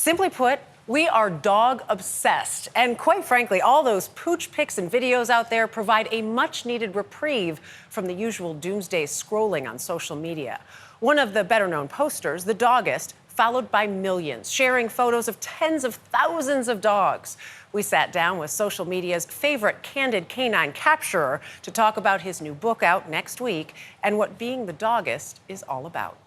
Simply put, we are dog obsessed. And quite frankly, all those pooch pics and videos out there provide a much needed reprieve from the usual doomsday scrolling on social media. One of the better known posters, the Dogist, followed by millions, sharing photos of tens of thousands of dogs. We sat down with social media's favorite candid canine capturer to talk about his new book out next week and what being the Dogist is all about.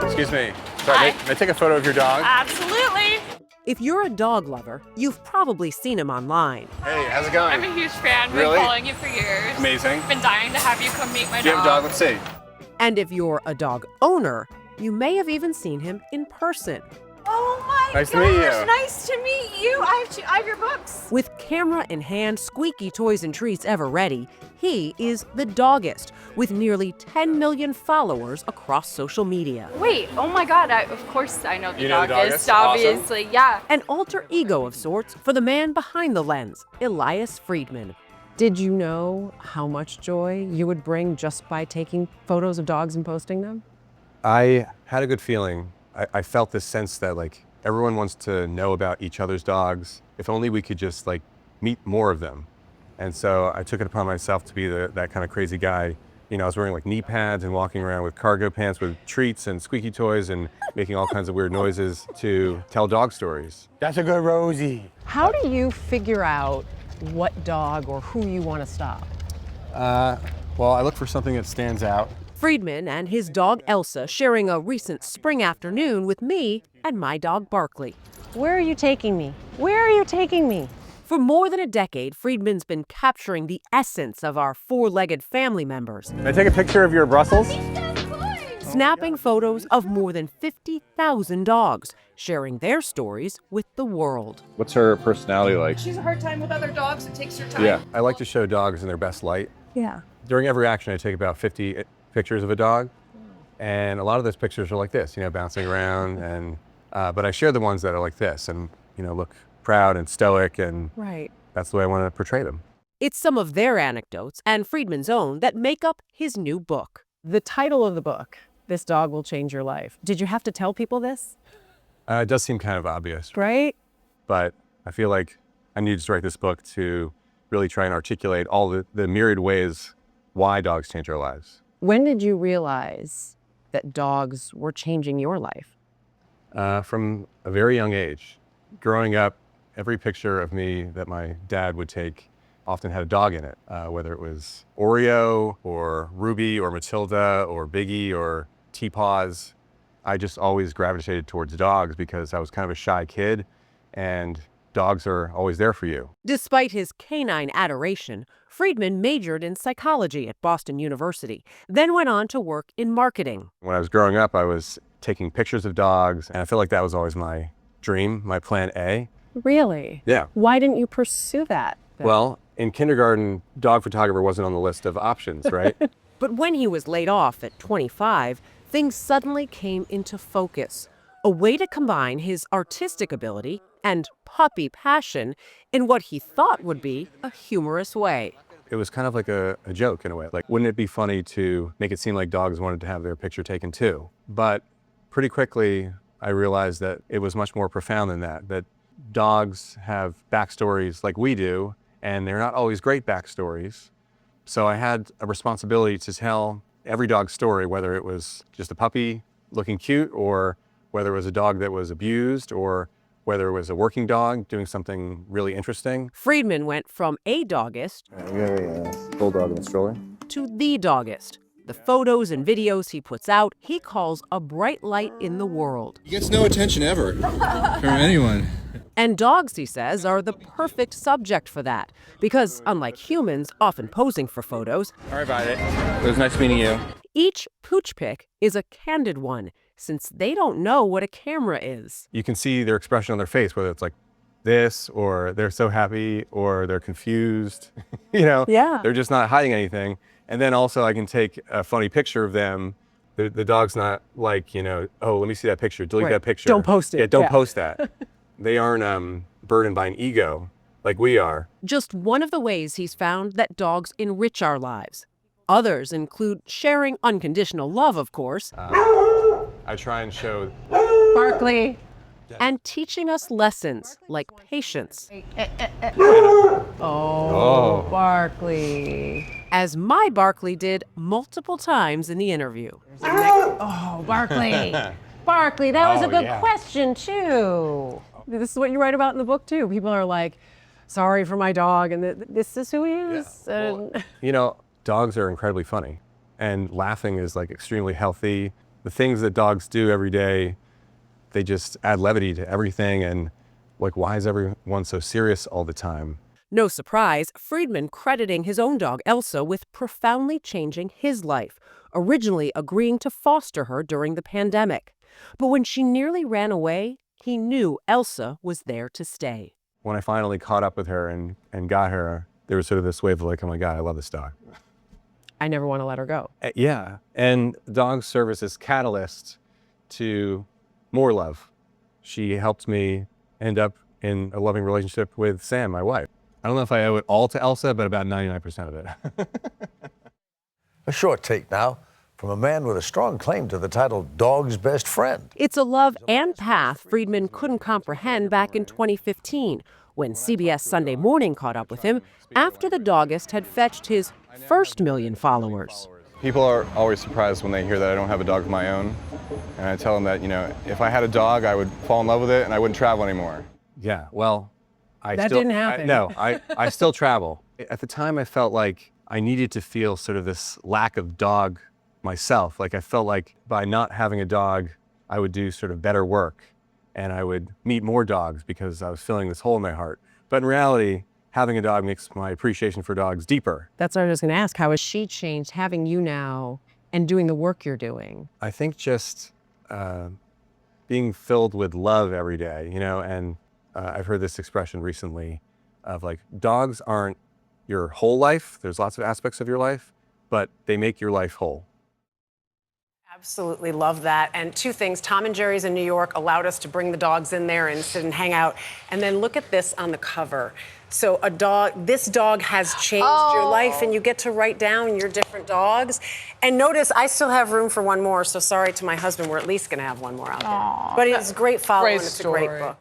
Excuse me. Sorry, may I take a photo of your dog? Absolutely. If you're a dog lover, you've probably seen him online. Hey, how's it going? I'm a huge fan. Really? Been following you for years. Amazing. Been dying to have you come meet my dog. Do you have a dog? Let's see. And if you're a dog owner, you may have even seen him in person. Oh my Nice gosh, to meet you. nice to meet you. I have your books. With camera in hand, squeaky toys and treats ever ready, he is the Dogist, with nearly 10 million followers across social media. Wait, oh my God, of course I know the You know the Dogist, Dogist? obviously, yeah. An alter ego of sorts for the man behind the lens, Elias Friedman. Did you know how much joy you would bring just by taking photos of dogs and posting them? I had a good feeling. I felt this sense that like everyone wants to know about each other's dogs. If only we could just like meet more of them. And so I took it upon myself to be that kind of crazy guy. You know, I was wearing like knee pads and walking around with cargo pants with treats and squeaky toys and making all kinds of weird noises to tell dog stories. That's a good Rosie. How do you figure out what dog or who you want to stop? Well, I look for something that stands out. Friedman and his dog Elsa sharing a recent spring afternoon with me and my dog Barkley. Where are you taking me? Where are you taking me? For more than a decade, Friedman's been capturing the essence of our four-legged family members. Can I take a picture of your Brussels? Snapping photos of more than 50,000 dogs, sharing their stories with the world. What's her personality like? She has a hard time with other dogs. It takes her time. Yeah, I like to show dogs in their best light. Yeah. During every action, I take about 50 pictures of a dog. And a lot of those pictures are like this, you know, bouncing around. And but I share the ones that are like this and, you know, look proud and stoic. And Right. that's the way I want to portray them. It's some of their anecdotes and Friedman's own that make up his new book. The title of the book, This Dog Will Change Your Life. Did you have to tell people this? It does seem kind of obvious, Right? but I feel like I need to write this book to really try and articulate all the myriad ways why dogs change our lives. When did you realize that dogs were changing your life? From a very young age. Growing up, every picture of me that my dad would take often had a dog in it, whether it was Oreo or Ruby or Matilda or Biggie or T-Paws. I just always gravitated towards dogs because I was kind of a shy kid and dogs are always there for you. Despite his canine adoration, Friedman majored in psychology at Boston University, then went on to work in marketing. When I was growing up, I was taking pictures of dogs, and I feel like that was always my dream, my plan A. Really? Yeah. Why didn't you pursue that? Well, in kindergarten, dog photographer wasn't on the list of options, right? But when he was laid off at 25, things suddenly came into focus. A way to combine his artistic ability and puppy passion in what he thought would be a humorous way. It was kind of like a joke in a way. Like, wouldn't it be funny to make it seem like dogs wanted to have their picture taken too? But pretty quickly, I realized that it was much more profound than that dogs have backstories like we do, and they're not always great backstories. So I had a responsibility to tell every dog's story, whether it was just a puppy looking cute, or whether it was a dog that was abused, or whether it was a working dog doing something really interesting. Friedman went from a Dogist We got a bulldog in the stroller. to the Dogist. The photos and videos he puts out, he calls a bright light in the world. He gets no attention ever from anyone. And dogs, he says, are the perfect subject for that. Because unlike humans, often posing for photos, Sorry about it. It was nice meeting you. each pooch pic is a candid one, since they don't know what a camera is. You can see their expression on their face, whether it's like this, or they're so happy, or they're confused. You know, Yeah. They're just not hiding anything. And then also I can take a funny picture of them. The dog's not like, you know, oh, let me see that picture, delete Right. that picture. Don't post it. Yeah, don't Yeah. post that. They aren't burdened by an ego. like we are. Just one of the ways he's found that dogs enrich our lives. Others include sharing unconditional love, of course, I try and show. Barkley, and teaching us lessons like patience. Oh. Barkley. As my Barkley did multiple times in the interview. Oh, Barkley. Barkley, that was a good yeah. question, too. This is what you write about in the book, too. People are like, sorry for my dog, and this is who he is. And You know, dogs are incredibly funny, and laughing is like extremely healthy. The things that dogs do every day, they just add levity to everything. And like, why is everyone so serious all the time? No surprise, Friedman crediting his own dog, Elsa, with profoundly changing his life, originally agreeing to foster her during the pandemic. But when she nearly ran away, he knew Elsa was there to stay. When I finally caught up with her and got her, there was sort of this wave of like, oh my God, I love this dog. I never want to let her go. Yeah, and dogs serve as this catalyst to more love. She helped me end up in a loving relationship with Sam, my wife. I don't know if I owe it all to Elsa, but about 99% of it. A short take now from a man with a strong claim to the title Dog's Best Friend. It's a love and path Friedman couldn't comprehend back in 2015 when CBS Sunday Morning caught up with him after the Dogist had fetched his first 1 million followers. People are always surprised when they hear that I don't have a dog of my own. And I tell them that, you know, if I had a dog, I would fall in love with it and I wouldn't travel anymore. Yeah, well, That didn't happen. I still travel. At the time, I felt like I needed to feel sort of this lack of dog myself. Like I felt like by not having a dog, I would do sort of better work and I would meet more dogs because I was feeling this hole in my heart. But in reality, having a dog makes my appreciation for dogs deeper. That's what I was going to ask. How has she changed having you now and doing the work you're doing? I think just being filled with love every day, you know, and I've heard this expression recently of like, dogs aren't your whole life. There's lots of aspects of your life, but they make your life whole. Absolutely love that. And two things, Tom and Jerry's in New York allowed us to bring the dogs in there and sit and hang out. And then look at this on the cover. So this dog has changed your life, and you get to write down your different dogs. And notice I still have room for one more, so sorry to my husband, we're at least gonna have one more out there. But it's a great follow and it's a great book.